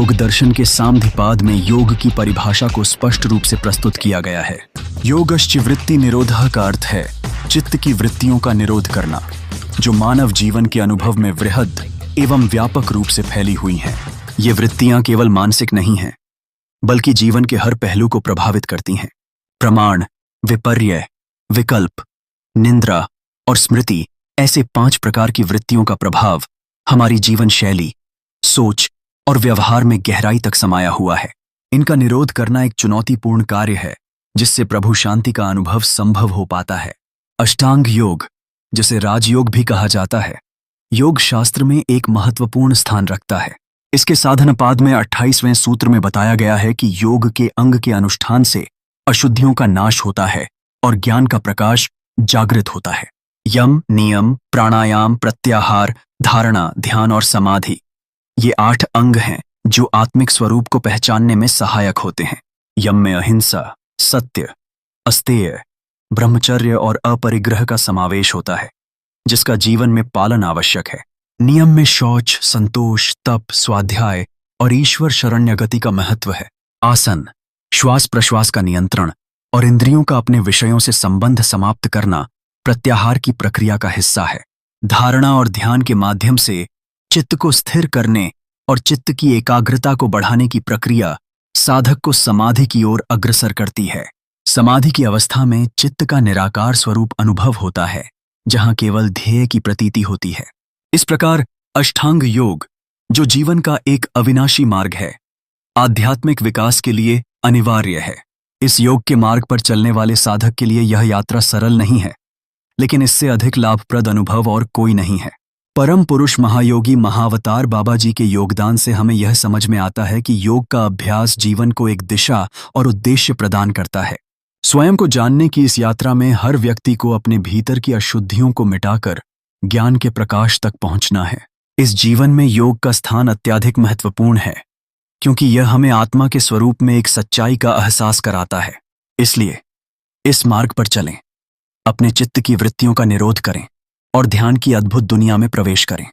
योग दर्शन के सामधिपाद में योग की परिभाषा को स्पष्ट रूप से प्रस्तुत किया गया है। योगश्च वृत्ति निरोधः का अर्थ है चित्त की वृत्तियों का निरोध करना, जो मानव जीवन के अनुभव में वृहद एवं व्यापक रूप से फैली हुई हैं। ये वृत्तियां केवल मानसिक नहीं हैं, बल्कि जीवन के हर पहलू को प्रभावित करती हैं। प्रमाण, विपर्य, विकल्प, निंद्रा और स्मृति ऐसे 5 प्रकार की वृत्तियों का प्रभाव हमारी जीवन शैली, सोच और व्यवहार में गहराई तक समाया हुआ है। इनका निरोध करना एक चुनौतीपूर्ण कार्य है, जिससे प्रभु शांति का अनुभव संभव हो पाता है। अष्टांग योग, जिसे राजयोग भी कहा जाता है, योग शास्त्र में एक महत्वपूर्ण स्थान रखता है। इसके साधनपाद में 28वें सूत्र में बताया गया है कि योग के अंग के अनुष्ठान से अशुद्धियों का नाश होता है और ज्ञान का प्रकाश जागृत होता है। यम, नियम, प्राणायाम, प्रत्याहार, धारणा, ध्यान और समाधि, ये 8 अंग हैं जो आत्मिक स्वरूप को पहचानने में सहायक होते हैं। यम में अहिंसा, सत्य, अस्तेय, ब्रह्मचर्य और अपरिग्रह का समावेश होता है, जिसका जीवन में पालन आवश्यक है। नियम में शौच, संतोष, तप, स्वाध्याय और ईश्वर शरण्य गति का महत्व है। आसन, श्वास प्रश्वास का नियंत्रण और इंद्रियों का अपने विषयों से संबंध समाप्त करना प्रत्याहार की प्रक्रिया का हिस्सा है। धारणा और ध्यान के माध्यम से चित्त को स्थिर करने और चित्त की एकाग्रता को बढ़ाने की प्रक्रिया साधक को समाधि की ओर अग्रसर करती है। समाधि की अवस्था में चित्त का निराकार स्वरूप अनुभव होता है, जहां केवल ध्येय की प्रतीति होती है। इस प्रकार अष्टांग योग, जो जीवन का एक अविनाशी मार्ग है, आध्यात्मिक विकास के लिए अनिवार्य है। इस योग के मार्ग पर चलने वाले साधक के लिए यह यात्रा सरल नहीं है, लेकिन इससे अधिक लाभप्रद अनुभव और कोई नहीं है। परम पुरुष महायोगी महाअवतार बाबा जी के योगदान से हमें यह समझ में आता है कि योग का अभ्यास जीवन को एक दिशा और उद्देश्य प्रदान करता है। स्वयं को जानने की इस यात्रा में हर व्यक्ति को अपने भीतर की अशुद्धियों को मिटाकर ज्ञान के प्रकाश तक पहुंचना है। इस जीवन में योग का स्थान अत्यधिक महत्वपूर्ण है, क्योंकि यह हमें आत्मा के स्वरूप में एक सच्चाई का एहसास कराता है। इसलिए इस मार्ग पर चलें, अपने चित्त की वृत्तियों का निरोध करें और ध्यान की अद्भुत दुनिया में प्रवेश करें।